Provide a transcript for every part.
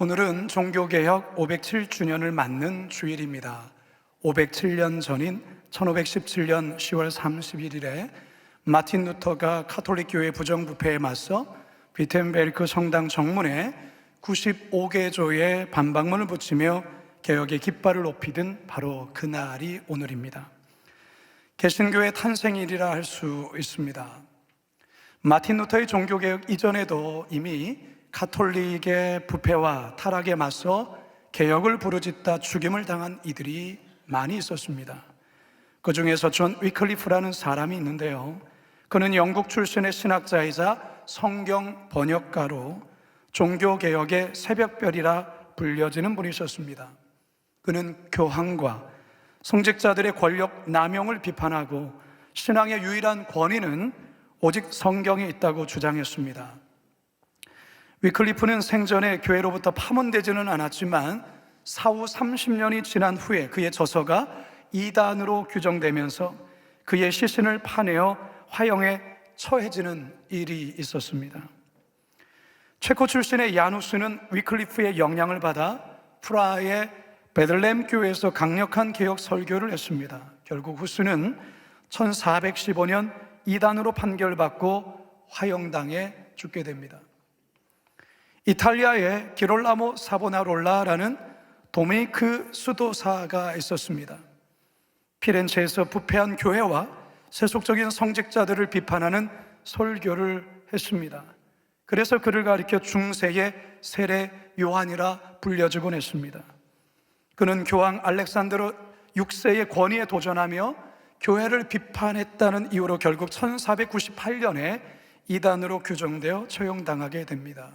오늘은 종교개혁 507주년을 맞는 주일입니다. 507년 전인 1517년 10월 31일에 마틴 루터가 카톨릭 교회 부정부패에 맞서 비텐베르크 성당 정문에 95개조의 반박문을 붙이며 개혁의 깃발을 높이던 바로 그날이 오늘입니다. 개신교의 탄생일이라 할 수 있습니다. 마틴 루터의 종교개혁 이전에도 이미 가톨릭의 부패와 타락에 맞서 개혁을 부르짖다 죽임을 당한 이들이 많이 있었습니다. 그 중에서 존 위클리프라는 사람이 있는데요, 그는 영국 출신의 신학자이자 성경 번역가로 종교개혁의 새벽별이라 불려지는 분이셨습니다. 그는 교황과 성직자들의 권력 남용을 비판하고 신앙의 유일한 권위는 오직 성경에 있다고 주장했습니다. 위클리프는 생전에 교회로부터 파문되지는 않았지만 사후 30년이 지난 후에 그의 저서가 이단으로 규정되면서 그의 시신을 파내어 화형에 처해지는 일이 있었습니다. 체코 출신의 야누스는 위클리프의 영향을 받아 프라하의 베들레헴 교회에서 강력한 개혁 설교를 했습니다. 결국 후스는 1415년 이단으로 판결받고 화형당해 죽게 됩니다. 이탈리아에 기롤라모 사보나롤라라는 도미니크 수도사가 있었습니다. 피렌체에서 부패한 교회와 세속적인 성직자들을 비판하는 설교를 했습니다. 그래서 그를 가리켜 중세의 세례 요한이라 불려주곤 했습니다. 그는 교황 알렉산드로 6세의 권위에 도전하며 교회를 비판했다는 이유로 결국 1498년에 이단으로 규정되어 처형당하게 됩니다.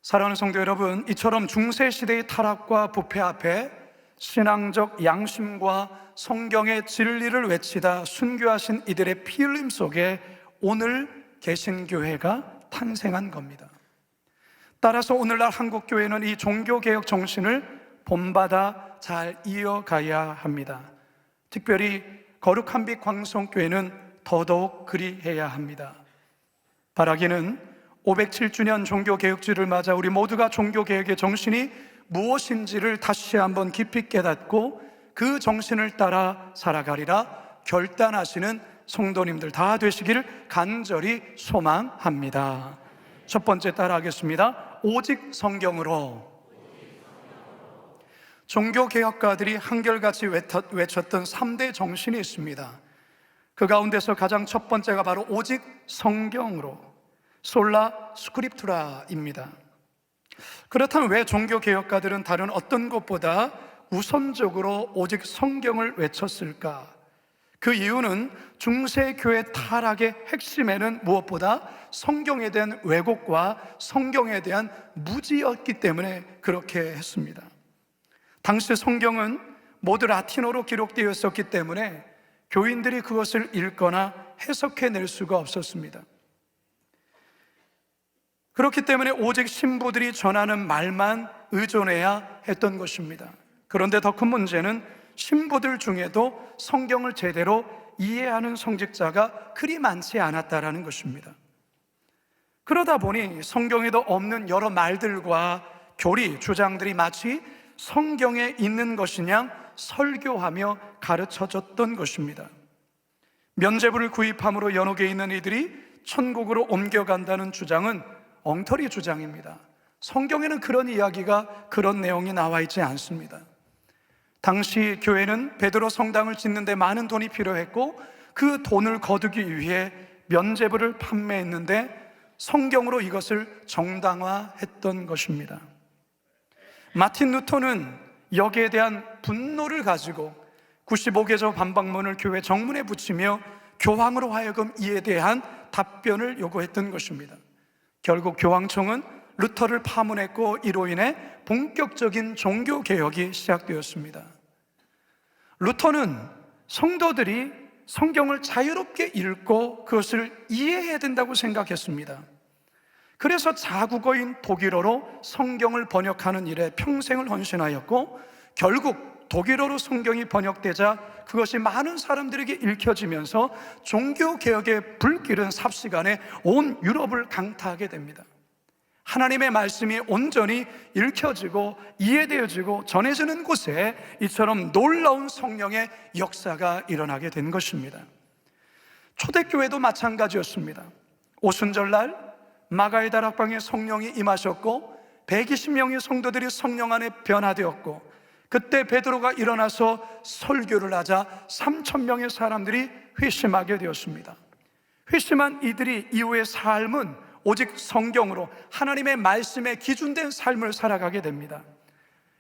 사랑하는 성도 여러분, 이처럼 중세시대의 타락과 부패 앞에 신앙적 양심과 성경의 진리를 외치다 순교하신 이들의 피 흘림 속에 오늘 개신교회가 탄생한 겁니다. 따라서 오늘날 한국교회는 이 종교개혁 정신을 본받아 잘 이어가야 합니다. 특별히 거룩한 빛 광성교회는 더더욱 그리해야 합니다. 바라기는 507주년 종교개혁주를 맞아 우리 모두가 종교개혁의 정신이 무엇인지를 다시 한번 깊이 깨닫고 그 정신을 따라 살아가리라 결단하시는 성도님들 다 되시기를 간절히 소망합니다. 첫 번째 따라하겠습니다. 오직 성경으로. 종교개혁가들이 한결같이 외쳤던 3대 정신이 있습니다. 그 가운데서 가장 첫 번째가 바로 오직 성경으로, 솔라 스크립투라입니다. 그렇다면 왜 종교개혁가들은 다른 어떤 것보다 우선적으로 오직 성경을 외쳤을까? 그 이유는 중세교회 타락의 핵심에는 무엇보다 성경에 대한 왜곡과 성경에 대한 무지였기 때문에 그렇게 했습니다. 당시 성경은 모두 라틴어로 기록되어 있었기 때문에 교인들이 그것을 읽거나 해석해낼 수가 없었습니다. 그렇기 때문에 오직 신부들이 전하는 말만 의존해야 했던 것입니다. 그런데 더 큰 문제는 신부들 중에도 성경을 제대로 이해하는 성직자가 그리 많지 않았다라는 것입니다. 그러다 보니 성경에도 없는 여러 말들과 교리, 주장들이 마치 성경에 있는 것이냐 설교하며 가르쳐줬던 것입니다. 면죄부를 구입함으로 연옥에 있는 이들이 천국으로 옮겨간다는 주장은 엉터리 주장입니다. 성경에는 그런 이야기가, 그런 내용이 나와 있지 않습니다. 당시 교회는 베드로 성당을 짓는 데 많은 돈이 필요했고 그 돈을 거두기 위해 면죄부를 판매했는데 성경으로 이것을 정당화했던 것입니다. 마틴 루터는 여기에 대한 분노를 가지고 95개조 반박문을 교회 정문에 붙이며 교황으로 하여금 이에 대한 답변을 요구했던 것입니다. 결국 교황청은 루터를 파문했고 이로 인해 본격적인 종교개혁이 시작되었습니다. 루터는 성도들이 성경을 자유롭게 읽고 그것을 이해해야 된다고 생각했습니다. 그래서 자국어인 독일어로 성경을 번역하는 일에 평생을 헌신하였고 결국 독일어로 성경이 번역되자 그것이 많은 사람들에게 읽혀지면서 종교개혁의 불길은 삽시간에 온 유럽을 강타하게 됩니다. 하나님의 말씀이 온전히 읽혀지고 이해되어지고 전해지는 곳에 이처럼 놀라운 성령의 역사가 일어나게 된 것입니다. 초대교회도 마찬가지였습니다. 오순절날 마가의 다락방에 성령이 임하셨고 120명의 성도들이 성령 안에 변화되었고, 그때 베드로가 일어나서 설교를 하자 3,000명의 사람들이 회심하게 되었습니다. 회심한 이들이 이후의 삶은 오직 성경으로 하나님의 말씀에 기준된 삶을 살아가게 됩니다.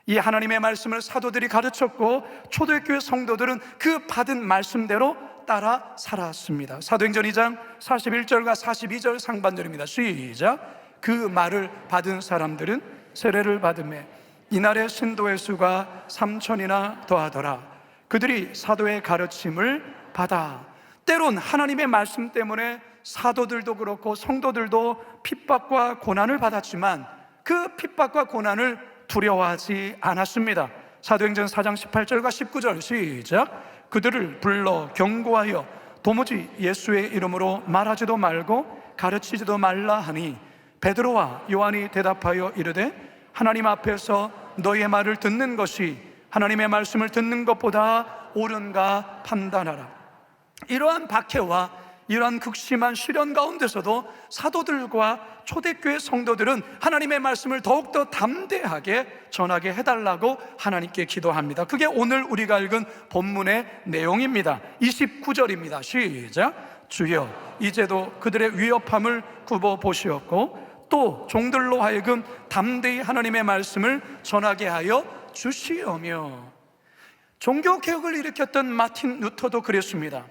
이 하나님의 말씀을 사도들이 가르쳤고 초대교회 성도들은 그 받은 말씀대로 따라 살았습니다. 사도행전 2장 41절과 42절 상반절입니다. 시작. 그 말을 받은 사람들은 세례를 받으매 이날의 신도의 수가 3,000이나 더하더라. 그들이 사도의 가르침을 받아. 때론 하나님의 말씀 때문에 사도들도 그렇고 성도들도 핍박과 고난을 받았지만 그 핍박과 고난을 두려워하지 않았습니다. 사도행전 4장 18절과 19절 시작. 그들을 불러 경고하여 도무지 예수의 이름으로 말하지도 말고 가르치지도 말라 하니, 베드로와 요한이 대답하여 이르되 하나님 앞에서 너의 말을 듣는 것이 하나님의 말씀을 듣는 것보다 옳은가 판단하라. 이러한 박해와 이러한 극심한 시련 가운데서도 사도들과 초대교회 성도들은 하나님의 말씀을 더욱더 담대하게 전하게 해달라고 하나님께 기도합니다. 그게 오늘 우리가 읽은 본문의 내용입니다. 29절입니다. 시작. 주여 이제도 그들의 위협함을 굽어 보시었고 또 종들로 하여금 담대히 하나님의 말씀을 전하게 하여 주시오며. 종교개혁을 일으켰던 마틴 루터도 그랬습니다.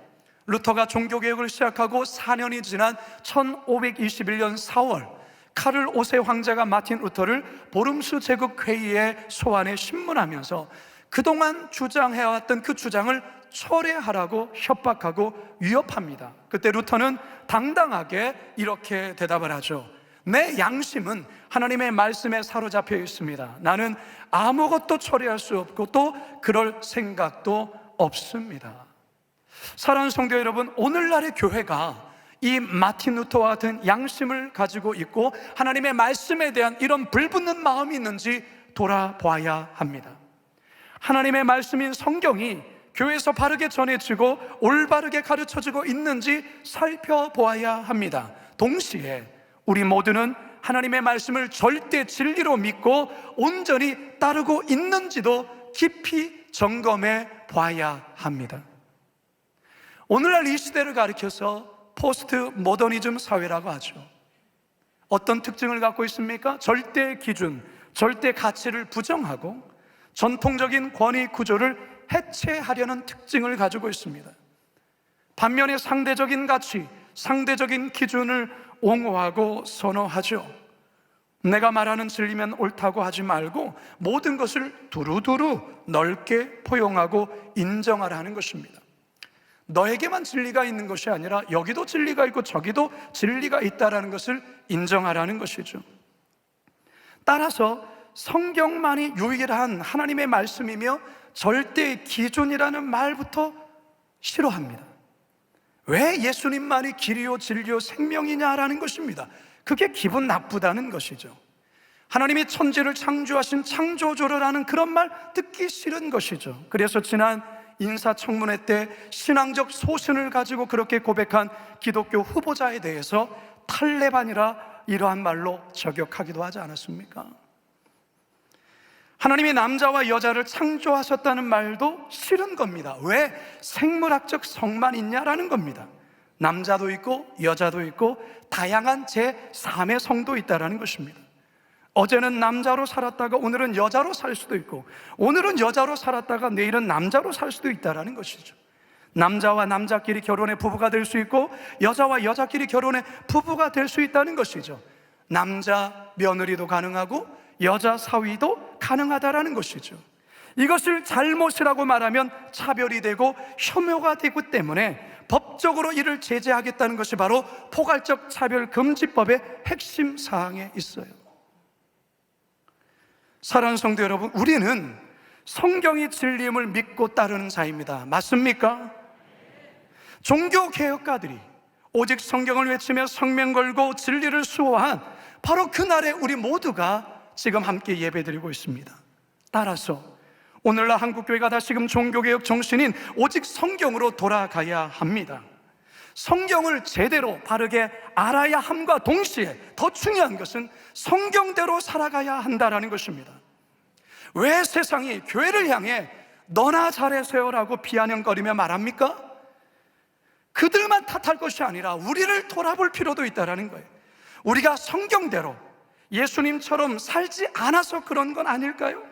루터가 종교개혁을 시작하고 4년이 지난 1521년 4월 카를 5세 황제가 마틴 루터를 보름수 제국회의에 소환해 신문하면서 그동안 주장해왔던 그 주장을 철회하라고 협박하고 위협합니다. 그때 루터는 당당하게 이렇게 대답을 하죠. 내 양심은 하나님의 말씀에 사로잡혀 있습니다. 나는 아무것도 처리할 수 없고 또 그럴 생각도 없습니다. 사랑하는 성도 여러분, 오늘날의 교회가 이 마틴 루터와 같은 양심을 가지고 있고 하나님의 말씀에 대한 이런 불붙는 마음이 있는지 돌아봐야 합니다. 하나님의 말씀인 성경이 교회에서 바르게 전해지고 올바르게 가르쳐지고 있는지 살펴보아야 합니다. 동시에 우리 모두는 하나님의 말씀을 절대 진리로 믿고 온전히 따르고 있는지도 깊이 점검해 봐야 합니다. 오늘날 이 시대를 가리켜서 포스트 모더니즘 사회라고 하죠. 어떤 특징을 갖고 있습니까? 절대 기준, 절대 가치를 부정하고 전통적인 권위 구조를 해체하려는 특징을 가지고 있습니다. 반면에 상대적인 가치, 상대적인 기준을 옹호하고 선호하죠. 내가 말하는 진리면 옳다고 하지 말고 모든 것을 두루두루 넓게 포용하고 인정하라는 것입니다. 너에게만 진리가 있는 것이 아니라 여기도 진리가 있고 저기도 진리가 있다는 것을 인정하라는 것이죠. 따라서 성경만이 유일한 하나님의 말씀이며 절대 기준이라는 말부터 싫어합니다. 왜 예수님만이 길이요 진리요 생명이냐라는 것입니다. 그게 기분 나쁘다는 것이죠. 하나님이 천지를 창조하신 창조주라는 그런 말 듣기 싫은 것이죠. 그래서 지난 인사청문회 때 신앙적 소신을 가지고 그렇게 고백한 기독교 후보자에 대해서 탈레반이라 이러한 말로 저격하기도 하지 않았습니까? 하나님이 남자와 여자를 창조하셨다는 말도 싫은 겁니다. 왜? 생물학적 성만 있냐라는 겁니다. 남자도 있고 여자도 있고 다양한 제3의 성도 있다는 것입니다. 어제는 남자로 살았다가 오늘은 여자로 살 수도 있고 오늘은 여자로 살았다가 내일은 남자로 살 수도 있다는 것이죠. 남자와 남자끼리 결혼해 부부가 될 수 있고 여자와 여자끼리 결혼해 부부가 될 수 있다는 것이죠. 남자 며느리도 가능하고 여자 사위도 가능하다라는 것이죠. 이것을 잘못이라고 말하면 차별이 되고 혐오가 되기 때문에 법적으로 이를 제재하겠다는 것이 바로 포괄적 차별금지법의 핵심 사항에 있어요. 사랑하는 성도 여러분, 우리는 성경이 진리임을 믿고 따르는 자입니다. 맞습니까? 종교개혁가들이 오직 성경을 외치며 성명 걸고 진리를 수호한 바로 그날에 우리 모두가 지금 함께 예배드리고 있습니다. 따라서 오늘날 한국교회가 다시금 종교개혁 정신인 오직 성경으로 돌아가야 합니다. 성경을 제대로 바르게 알아야 함과 동시에 더 중요한 것은 성경대로 살아가야 한다는 것입니다. 왜 세상이 교회를 향해 너나 잘해서요라고 비아냥거리며 말합니까? 그들만 탓할 것이 아니라 우리를 돌아볼 필요도 있다는 거예요. 우리가 성경대로 예수님처럼 살지 않아서 그런 건 아닐까요?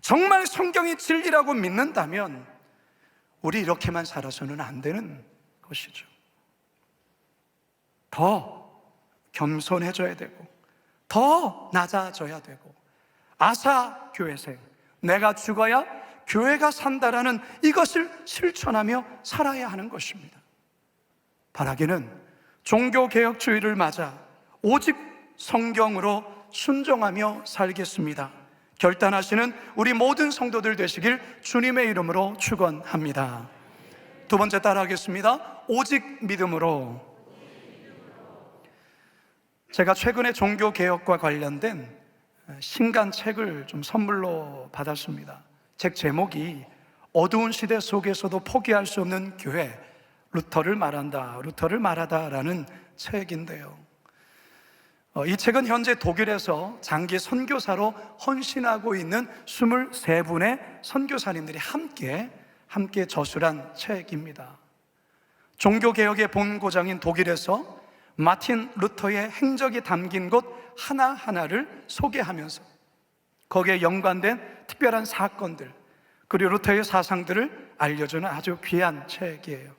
정말 성경이 진리라고 믿는다면 우리 이렇게만 살아서는 안 되는 것이죠. 더 겸손해져야 되고 더 낮아져야 되고, 아사 교회생, 내가 죽어야 교회가 산다라는 이것을 실천하며 살아야 하는 것입니다. 바라기는 종교개혁주의를 맞아 오직 성경으로 순종하며 살겠습니다 결단하시는 우리 모든 성도들 되시길 주님의 이름으로 축원합니다. 두 번째 따라하겠습니다. 오직 믿음으로. 제가 최근에 종교개혁과 관련된 신간 책을 좀 선물로 받았습니다. 책 제목이 어두운 시대 속에서도 포기할 수 없는 교회, 루터를 말하다라는 책인데요, 이 책은 현재 독일에서 장기 선교사로 헌신하고 있는 23분의 선교사님들이 함께 저술한 책입니다. 종교개혁의 본고장인 독일에서 마틴 루터의 행적이 담긴 곳 하나하나를 소개하면서 거기에 연관된 특별한 사건들, 그리고 루터의 사상들을 알려주는 아주 귀한 책이에요.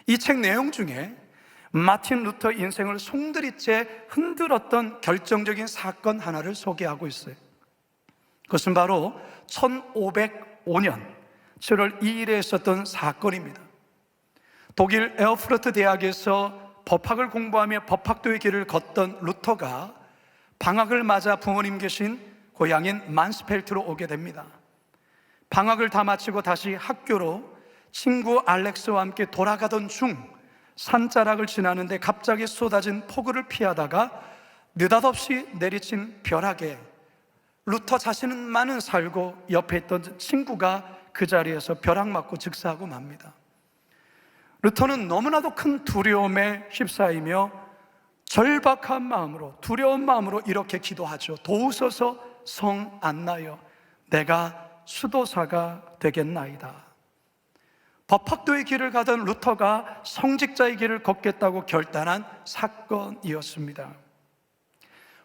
이 책 내용 중에 마틴 루터 인생을 송두리째 흔들었던 결정적인 사건 하나를 소개하고 있어요. 그것은 바로 1505년 7월 2일에 있었던 사건입니다. 독일 에어프루트 대학에서 법학을 공부하며 법학도의 길을 걷던 루터가 방학을 맞아 부모님 계신 고향인 만스펠트로 오게 됩니다. 방학을 다 마치고 다시 학교로 친구 알렉스와 함께 돌아가던 중 산자락을 지나는데 갑자기 쏟아진 폭우를 피하다가 느닷없이 내리친 벼락에 루터 자신만은 살고 옆에 있던 친구가 그 자리에서 벼락 맞고 즉사하고 맙니다. 루터는 너무나도 큰 두려움에 휩싸이며 절박한 마음으로, 두려운 마음으로 이렇게 기도하죠. 도우소서 성 안나여, 내가 수도사가 되겠나이다. 법학도의 길을 가던 루터가 성직자의 길을 걷겠다고 결단한 사건이었습니다.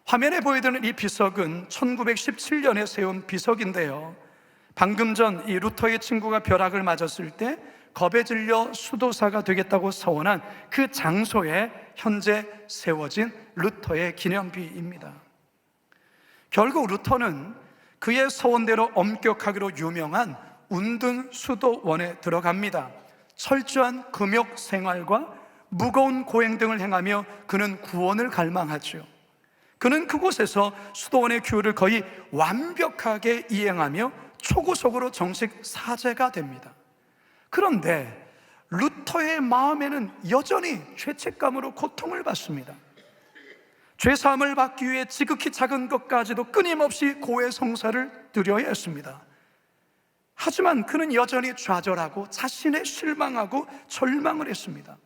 화면에 보여드리는 이 비석은 1917년에 세운 비석인데요, 방금 전 이 루터의 친구가 벼락을 맞았을 때 겁에 질려 수도사가 되겠다고 서원한 그 장소에 현재 세워진 루터의 기념비입니다. 결국 루터는 그의 서원대로 엄격하기로 유명한 운든 수도원에 들어갑니다. 철저한 금욕 생활과 무거운 고행 등을 행하며 그는 구원을 갈망하죠. 그는 그곳에서 수도원의 규율을 거의 완벽하게 이행하며 초고속으로 정식 사제가 됩니다. 그런데 루터의 마음에는 여전히 죄책감으로 고통을 받습니다. 죄사함을 받기 위해 지극히 작은 것까지도 끊임없이 고해성사를 드려야 했습니다. 하지만 그는 여전히 좌절하고 자신에 실망하고 절망을 했습니다.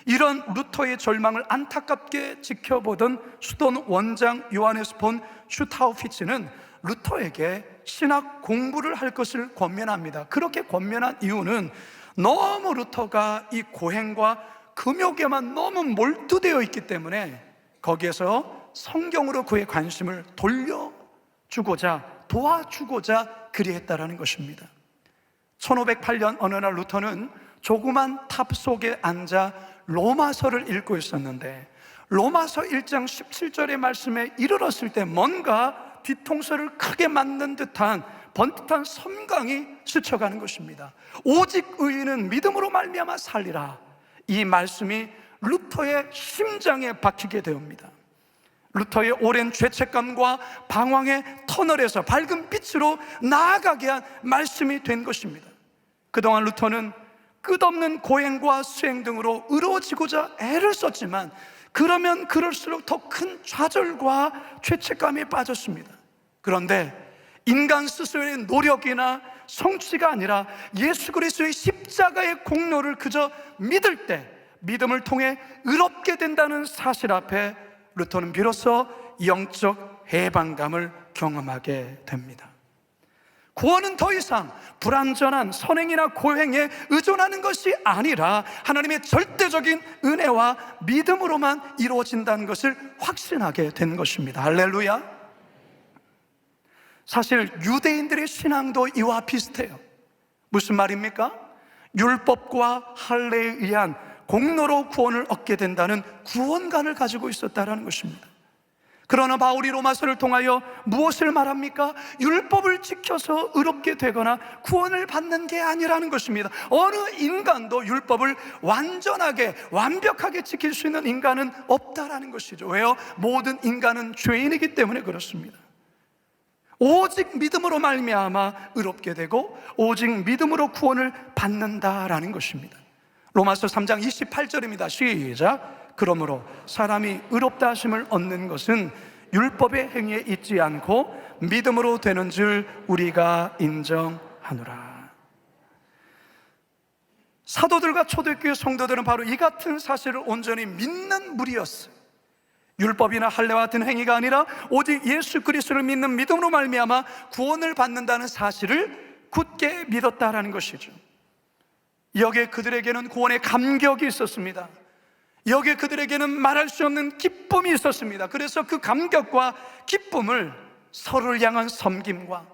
이런 루터의 절망을 안타깝게 지켜보던 수도원 원장 요하네스 폰 슈타우피츠는 루터에게 신학 공부를 할 것을 권면합니다. 그렇게 권면한 이유는 너무 루터가 이 고행과 금욕에만 너무 몰두되어 있기 때문에 거기에서 성경으로 그의 관심을 돌려주고자, 도와주고자 그리했다라는 것입니다. 1508년 어느 날 루터는 조그만 탑 속에 앉아 로마서를 읽고 있었는데 로마서 1장 17절의 말씀에 이르렀을 때 뭔가 뒤통수를 크게 맞는 듯한 번듯한 섬광이 스쳐가는 것입니다. 오직 의인은 믿음으로 말미암아 살리라. 이 말씀이 루터의 심장에 박히게 되옵니다. 루터의 오랜 죄책감과 방황의 터널에서 밝은 빛으로 나아가게 한 말씀이 된 것입니다. 그동안 루터는 끝없는 고행과 수행 등으로 의로워지고자 애를 썼지만 그러면 그럴수록 더 큰 좌절과 죄책감에 빠졌습니다. 그런데 인간 스스로의 노력이나 성취가 아니라 예수 그리스도의 십자가의 공로를 그저 믿을 때 믿음을 통해 의롭게 된다는 사실 앞에 루터는 비로소 영적 해방감을 경험하게 됩니다. 구원은 더 이상 불완전한 선행이나 고행에 의존하는 것이 아니라 하나님의 절대적인 은혜와 믿음으로만 이루어진다는 것을 확신하게 된 것입니다. 할렐루야. 사실 유대인들의 신앙도 이와 비슷해요. 무슨 말입니까? 율법과 할례에 의한 공로로 구원을 얻게 된다는 구원관을 가지고 있었다는 것입니다. 그러나 바울이 로마서를 통하여 무엇을 말합니까? 율법을 지켜서 의롭게 되거나 구원을 받는 게 아니라는 것입니다. 어느 인간도 율법을 완전하게 완벽하게 지킬 수 있는 인간은 없다라는 것이죠. 왜요? 모든 인간은 죄인이기 때문에 그렇습니다. 오직 믿음으로 말미암아 의롭게 되고 오직 믿음으로 구원을 받는다라는 것입니다. 로마서 3장 28절입니다. 시작. 그러므로 사람이 의롭다 하심을 얻는 것은 율법의 행위에 있지 않고 믿음으로 되는 줄 우리가 인정하노라. 사도들과 초대교회 성도들은 바로 이 같은 사실을 온전히 믿는 무리였어요. 율법이나 할례와 같은 행위가 아니라 오직 예수 그리스도를 믿는 믿음으로 말미암아 구원을 받는다는 사실을 굳게 믿었다라는 것이죠. 여기에 그들에게는 구원의 감격이 있었습니다. 여기에 그들에게는 말할 수 없는 기쁨이 있었습니다. 그래서 그 감격과 기쁨을 서로를 향한 섬김과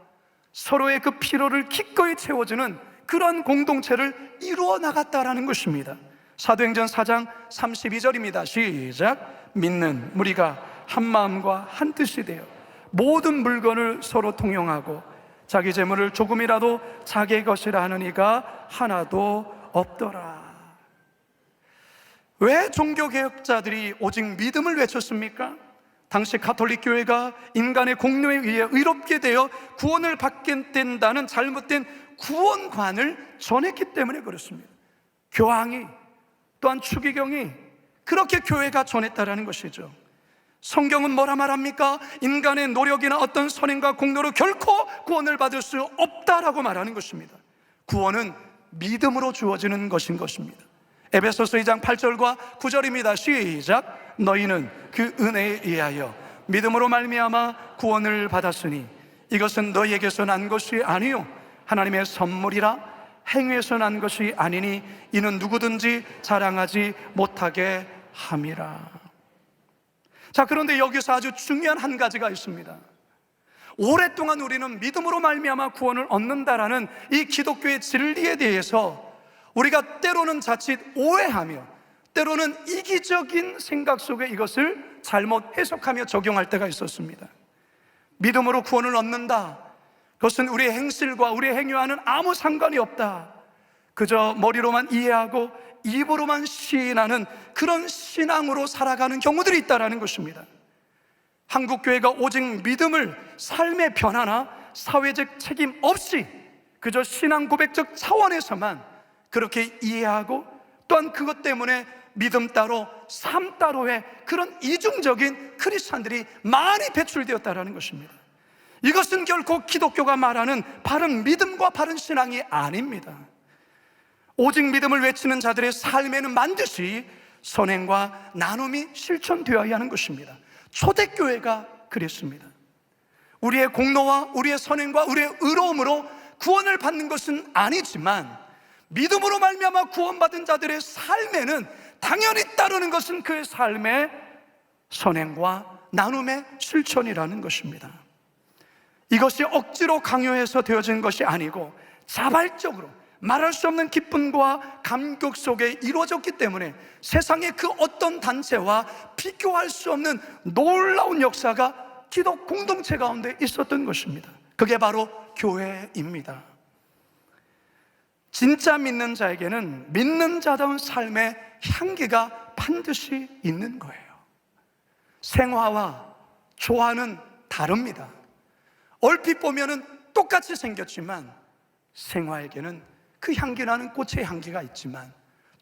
서로의 그 피로를 기꺼이 채워주는 그런 공동체를 이루어 나갔다라는 것입니다. 사도행전 4장 32절입니다. 시작. 믿는 무리가 한 마음과 한 뜻이 되어 모든 물건을 서로 통용하고 자기 재물을 조금이라도 자기의 것이라 하는 이가 하나도 없더라. 왜 종교개혁자들이 오직 믿음을 외쳤습니까? 당시 가톨릭 교회가 인간의 공로에 의해 의롭게 되어 구원을 받게 된다는 잘못된 구원관을 전했기 때문에 그렇습니다. 교황이 또한 추기경이 그렇게 교회가 전했다라는 것이죠. 성경은 뭐라 말합니까? 인간의 노력이나 어떤 선행과 공로로 결코 구원을 받을 수 없다라고 말하는 것입니다. 구원은 믿음으로 주어지는 것인 것입니다. 에베소서 2장 8절과 9절입니다. 시작. 너희는 그 은혜에 의하여 믿음으로 말미암아 구원을 받았으니 이것은 너희에게서 난 것이 아니요 하나님의 선물이라. 행위에서 난 것이 아니니 이는 누구든지 자랑하지 못하게 함이라. 자, 그런데 여기서 아주 중요한 한 가지가 있습니다. 오랫동안 우리는 믿음으로 말미암아 구원을 얻는다라는 이 기독교의 진리에 대해서 우리가 때로는 자칫 오해하며 때로는 이기적인 생각 속에 이것을 잘못 해석하며 적용할 때가 있었습니다. 믿음으로 구원을 얻는다, 그것은 우리의 행실과 우리의 행위와는 아무 상관이 없다, 그저 머리로만 이해하고 입으로만 시인하는 그런 신앙으로 살아가는 경우들이 있다는 것입니다. 한국교회가 오직 믿음을 삶의 변화나 사회적 책임 없이 그저 신앙 고백적 차원에서만 그렇게 이해하고 또한 그것 때문에 믿음 따로 삶 따로의 그런 이중적인 크리스찬들이 많이 배출되었다는 것입니다. 이것은 결코 기독교가 말하는 바른 믿음과 바른 신앙이 아닙니다. 오직 믿음을 외치는 자들의 삶에는 반드시 선행과 나눔이 실천되어야 하는 것입니다. 초대교회가 그랬습니다. 우리의 공로와 우리의 선행과 우리의 의로움으로 구원을 받는 것은 아니지만 믿음으로 말미암아 구원받은 자들의 삶에는 당연히 따르는 것은 그의 삶의 선행과 나눔의 실천이라는 것입니다. 이것이 억지로 강요해서 되어진 것이 아니고 자발적으로 말할 수 없는 기쁨과 감격 속에 이루어졌기 때문에 세상의 그 어떤 단체와 비교할 수 없는 놀라운 역사가 기독 공동체 가운데 있었던 것입니다. 그게 바로 교회입니다. 진짜 믿는 자에게는 믿는 자다운 삶의 향기가 반드시 있는 거예요. 생화와 조화는 다릅니다. 얼핏 보면은 똑같이 생겼지만 생화에게는 그 향기 나는 꽃의 향기가 있지만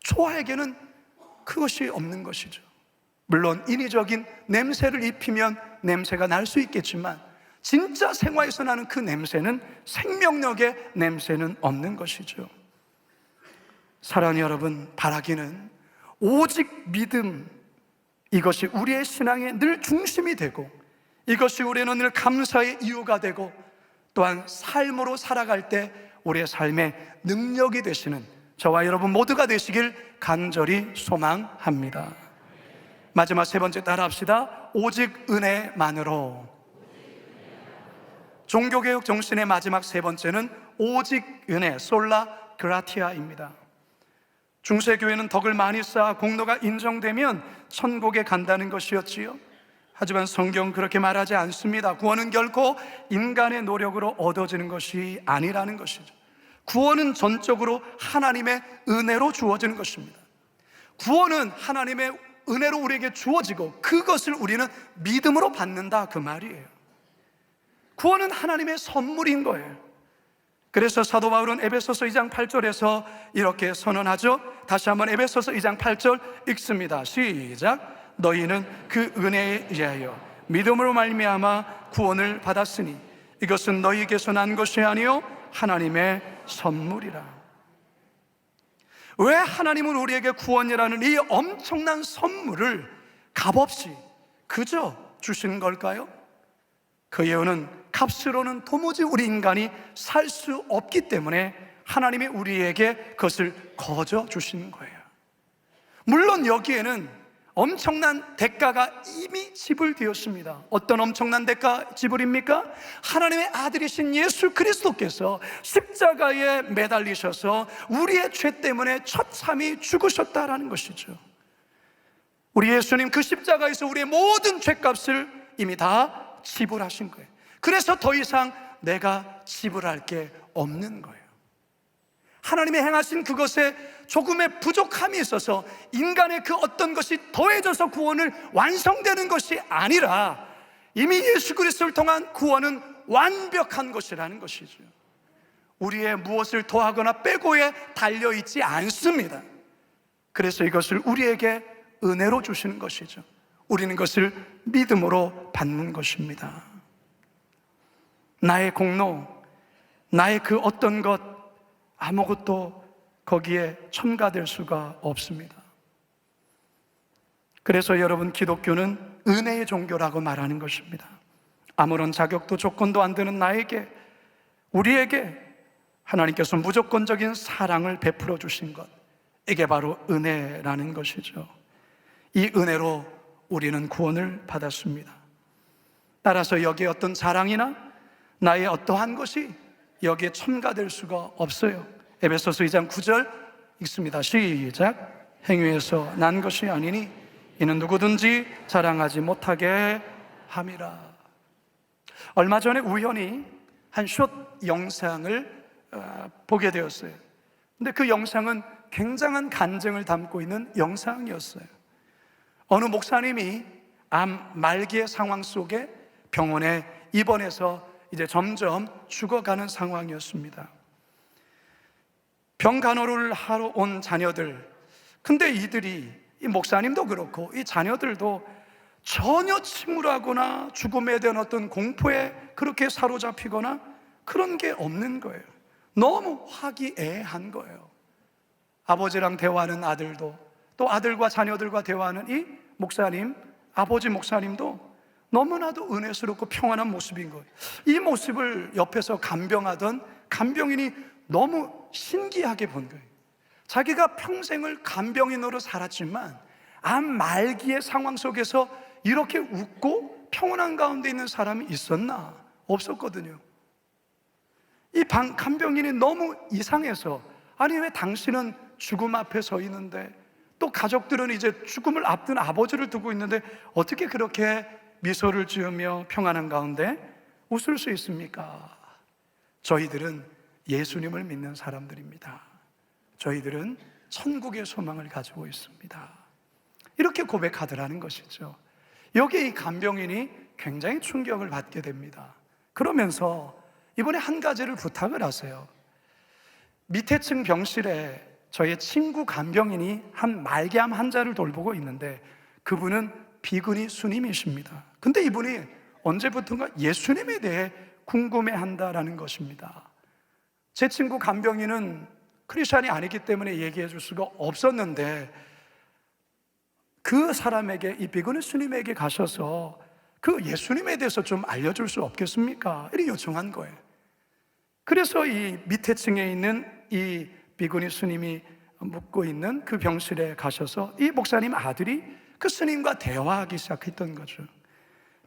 초화에게는 그것이 없는 것이죠. 물론 인위적인 냄새를 입히면 냄새가 날 수 있겠지만 진짜 생화에서 나는 그 냄새는 생명력의 냄새는 없는 것이죠. 사랑하는 여러분, 바라기는 오직 믿음, 이것이 우리의 신앙의 늘 중심이 되고, 이것이 우리는 늘 감사의 이유가 되고, 또한 삶으로 살아갈 때 우리의 삶의 능력이 되시는 저와 여러분 모두가 되시길 간절히 소망합니다. 마지막 세 번째 따라합시다. 오직 은혜만으로. 종교개혁 정신의 마지막 세 번째는 오직 은혜, 솔라 그라티아입니다. 중세교회는 덕을 많이 쌓아 공로가 인정되면 천국에 간다는 것이었지요. 하지만 성경은 그렇게 말하지 않습니다. 구원은 결코 인간의 노력으로 얻어지는 것이 아니라는 것이죠. 구원은 전적으로 하나님의 은혜로 주어지는 것입니다. 구원은 하나님의 은혜로 우리에게 주어지고 그것을 우리는 믿음으로 받는다, 그 말이에요. 구원은 하나님의 선물인 거예요. 그래서 사도 바울은 에베소서 2장 8절에서 이렇게 선언하죠. 다시 한번 에베소서 2장 8절 읽습니다. 시작. 너희는 그 은혜에 의하여 믿음으로 말미암아 구원을 받았으니 이것은 너희에게서 난 것이 아니요 하나님의 선물이라. 왜 하나님은 우리에게 구원이라는 이 엄청난 선물을 값없이 그저 주시는 걸까요? 그 이유는 값으로는 도무지 우리 인간이 살 수 없기 때문에 하나님이 우리에게 그것을 거저 주시는 거예요. 물론 여기에는 엄청난 대가가 이미 지불되었습니다. 어떤 엄청난 대가 지불입니까? 하나님의 아들이신 예수 그리스도께서 십자가에 매달리셔서 우리의 죄 때문에 처참히 죽으셨다라는 것이죠. 우리 예수님 그 십자가에서 우리의 모든 죄값을 이미 다 지불하신 거예요. 그래서 더 이상 내가 지불할 게 없는 거예요. 하나님이 행하신 그것에 조금의 부족함이 있어서 인간의 그 어떤 것이 더해져서 구원을 완성되는 것이 아니라 이미 예수 그리스도를 통한 구원은 완벽한 것이라는 것이죠. 우리의 무엇을 더하거나 빼고에 달려있지 않습니다. 그래서 이것을 우리에게 은혜로 주시는 것이죠. 우리는 그것을 믿음으로 받는 것입니다. 나의 공로, 나의 그 어떤 것 아무것도 거기에 첨가될 수가 없습니다. 그래서 여러분, 기독교는 은혜의 종교라고 말하는 것입니다. 아무런 자격도 조건도 안 되는 나에게, 우리에게 하나님께서 무조건적인 사랑을 베풀어 주신 것, 이게 바로 은혜라는 것이죠. 이 은혜로 우리는 구원을 받았습니다. 따라서 여기에 어떤 자랑이나 나의 어떠한 것이 여기에 첨가될 수가 없어요. 에베소서 2장 9절 읽습니다. 시작. 행위에서 난 것이 아니니 이는 누구든지 자랑하지 못하게 함이라. 얼마 전에 우연히 한 숏 영상을 보게 되었어요. 근데 그 영상은 굉장한 간증을 담고 있는 영상이었어요. 어느 목사님이 암 말기의 상황 속에 병원에 입원해서 이제 점점 죽어가는 상황이었습니다. 병 간호를 하러 온 자녀들, 근데 이들이, 이 목사님도 그렇고 이 자녀들도 전혀 침울하거나 죽음에 대한 어떤 공포에 그렇게 사로잡히거나 그런 게 없는 거예요. 너무 화기애애한 거예요. 아버지랑 대화하는 아들도, 또 아들과 자녀들과 대화하는 이 목사님, 아버지 목사님도 너무나도 은혜스럽고 평안한 모습인 거예요. 이 모습을 옆에서 간병하던 간병인이 너무 신기하게 본 거예요. 자기가 평생을 간병인으로 살았지만 암 말기의 상황 속에서 이렇게 웃고 평온한 가운데 있는 사람이 있었나? 없었거든요. 이 간병인이 너무 이상해서, 아니 왜 당신은 죽음 앞에 서 있는데, 또 가족들은 이제 죽음을 앞둔 아버지를 두고 있는데 어떻게 그렇게 미소를 지으며 평안한 가운데 웃을 수 있습니까? 저희들은 예수님을 믿는 사람들입니다. 저희들은 천국의 소망을 가지고 있습니다. 이렇게 고백하더라는 것이죠. 여기에 이 간병인이 굉장히 충격을 받게 됩니다. 그러면서 이번에 한 가지를 부탁을 하세요. 밑에 층 병실에 저의 친구 간병인이 한 말기암 환자를 돌보고 있는데 그분은 비구니 스님이십니다. 근데 이분이 언제부턴가 예수님에 대해 궁금해한다라는 것입니다. 제 친구 간병인은 크리스찬이 아니기 때문에 얘기해 줄 수가 없었는데, 그 사람에게, 이 비구니 스님에게 가셔서 그 예수님에 대해서 좀 알려줄 수 없겠습니까? 이렇게 요청한 거예요. 그래서 이 밑에 층에 있는 이 비구니 스님이 묵고 있는 그 병실에 가셔서 이 목사님 아들이 그 스님과 대화하기 시작했던 거죠.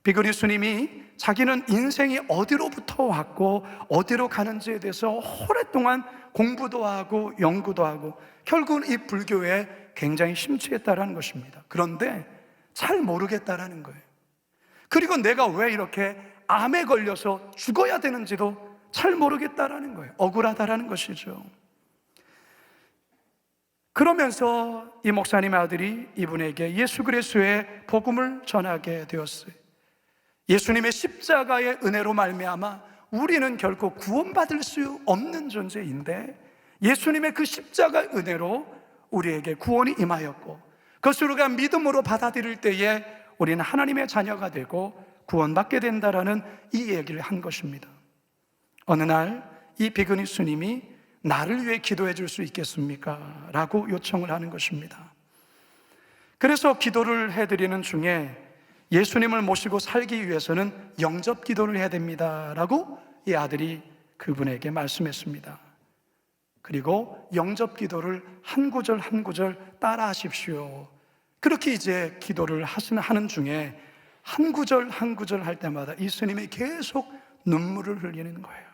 비구니 스님이 자기는 인생이 어디로부터 왔고 어디로 가는지에 대해서 오랫동안 공부도 하고 연구도 하고 결국은 이 불교에 굉장히 심취했다라는 것입니다. 그런데 잘 모르겠다라는 거예요. 그리고 내가 왜 이렇게 암에 걸려서 죽어야 되는지도 잘 모르겠다라는 거예요. 억울하다라는 것이죠. 그러면서 이 목사님의 아들이 이분에게 예수 그리스도의 복음을 전하게 되었어요. 예수님의 십자가의 은혜로 말미암아 우리는 결코 구원받을 수 없는 존재인데, 예수님의 그 십자가의 은혜로 우리에게 구원이 임하였고, 그것을 우리가 믿음으로 받아들일 때에 우리는 하나님의 자녀가 되고 구원받게 된다라는 이 얘기를 한 것입니다. 어느 날 이 비구니 스님이 나를 위해 기도해 줄 수 있겠습니까? 라고 요청을 하는 것입니다. 그래서 기도를 해드리는 중에 예수님을 모시고 살기 위해서는 영접 기도를 해야 됩니다 라고 이 아들이 그분에게 말씀했습니다. 그리고 영접 기도를 한 구절 한 구절 따라 하십시오. 그렇게 이제 기도를 하는 중에 한 구절 한 구절 할 때마다 이 스님이 계속 눈물을 흘리는 거예요.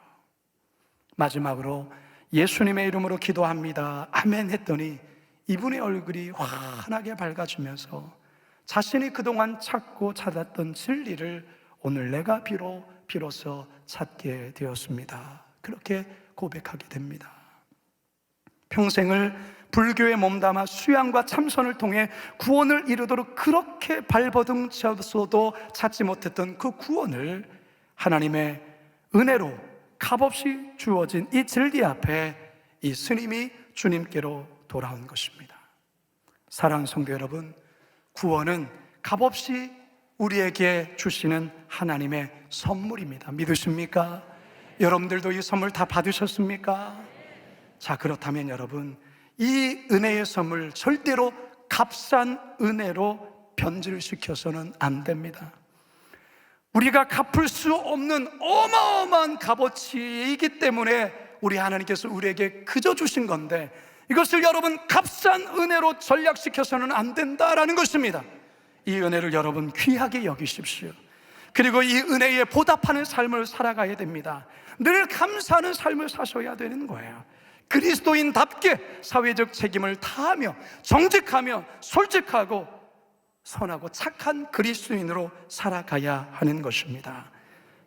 마지막으로 예수님의 이름으로 기도합니다, 아멘 했더니 이분의 얼굴이 환하게 밝아지면서 자신이 그동안 찾고 찾았던 진리를 오늘 내가 비로소 찾게 되었습니다. 그렇게 고백하게 됩니다. 평생을 불교에 몸담아 수양과 참선을 통해 구원을 이루도록 그렇게 발버둥쳐서도 찾지 못했던 그 구원을 하나님의 은혜로 값없이 주어진 이 진리 앞에 이 스님이 주님께로 돌아온 것입니다. 사랑하는 성도 여러분, 구원은 값없이 우리에게 주시는 하나님의 선물입니다. 믿으십니까? 여러분들도 이 선물 다 받으셨습니까? 자, 그렇다면 여러분, 이 은혜의 선물 절대로 값싼 은혜로 변질을 시켜서는 안 됩니다. 우리가 갚을 수 없는 어마어마한 값어치이기 때문에 우리 하나님께서 우리에게 그저 주신 건데, 이것을 여러분 값싼 은혜로 전락시켜서는 안 된다라는 것입니다. 이 은혜를 여러분 귀하게 여기십시오. 그리고 이 은혜에 보답하는 삶을 살아가야 됩니다. 늘 감사하는 삶을 사셔야 되는 거예요. 그리스도인답게 사회적 책임을 다하며 정직하며 솔직하고 선하고 착한 그리스도인으로 살아가야 하는 것입니다.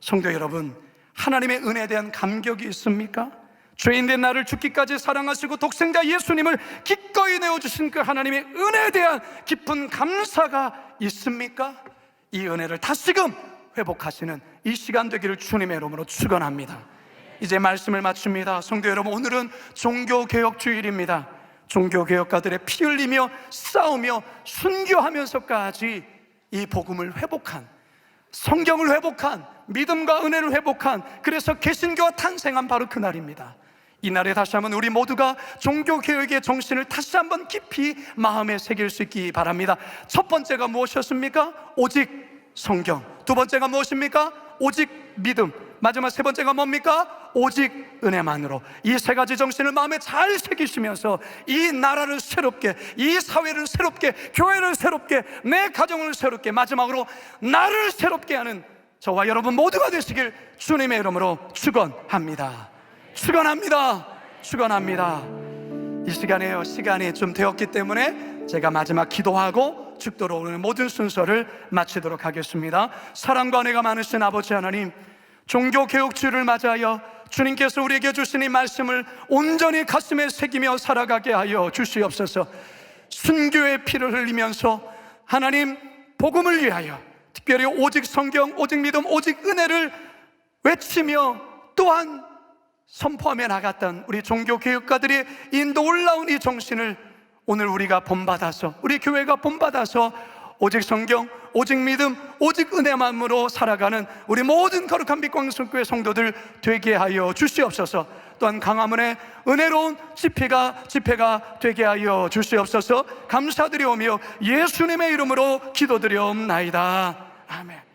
성도 여러분, 하나님의 은혜에 대한 감격이 있습니까? 죄인된 나를 죽기까지 사랑하시고 독생자 예수님을 기꺼이 내어주신 그 하나님의 은혜에 대한 깊은 감사가 있습니까? 이 은혜를 다시금 회복하시는 이 시간 되기를 주님의 이름으로 축원합니다. 이제 말씀을 마칩니다. 성도 여러분, 오늘은 종교개혁주일입니다. 종교개혁가들의 피 흘리며 싸우며 순교하면서까지 이 복음을 회복한, 성경을 회복한, 믿음과 은혜를 회복한, 그래서 개신교가 탄생한 바로 그날입니다. 이날에 다시 한번 우리 모두가 종교개혁의 정신을 다시 한번 깊이 마음에 새길 수 있기 바랍니다. 첫 번째가 무엇이었습니까? 오직 성경. 두 번째가 무엇입니까? 오직 믿음. 마지막 세 번째가 뭡니까? 오직 은혜만으로. 이 세 가지 정신을 마음에 잘 새기시면서 이 나라를 새롭게, 이 사회를 새롭게, 교회를 새롭게, 내 가정을 새롭게, 마지막으로 나를 새롭게 하는 저와 여러분 모두가 되시길 주님의 이름으로 축원합니다. 축원합니다. 축원합니다. 이 시간이 좀 되었기 때문에 제가 마지막 기도하고 죽도록 오늘 모든 순서를 마치도록 하겠습니다. 사랑과 은혜가 많으신 아버지 하나님, 종교개혁주를 맞이하여 주님께서 우리에게 주신 이 말씀을 온전히 가슴에 새기며 살아가게 하여 주시옵소서. 순교의 피를 흘리면서 하나님 복음을 위하여, 특별히 오직 성경, 오직 믿음, 오직 은혜를 외치며 또한 선포하며 나갔던 우리 종교개혁가들의 이 놀라운 이 정신을 오늘 우리가 본받아서, 우리 교회가 본받아서 오직 성경, 오직 믿음, 오직 은혜만으로 살아가는 우리 모든 거룩한 빛광성교회 성도들 되게 하여 주시옵소서. 또한 강화문의 은혜로운 집회가 되게 하여 주시옵소서. 감사드리오며 예수님의 이름으로 기도드리옵나이다. 아멘.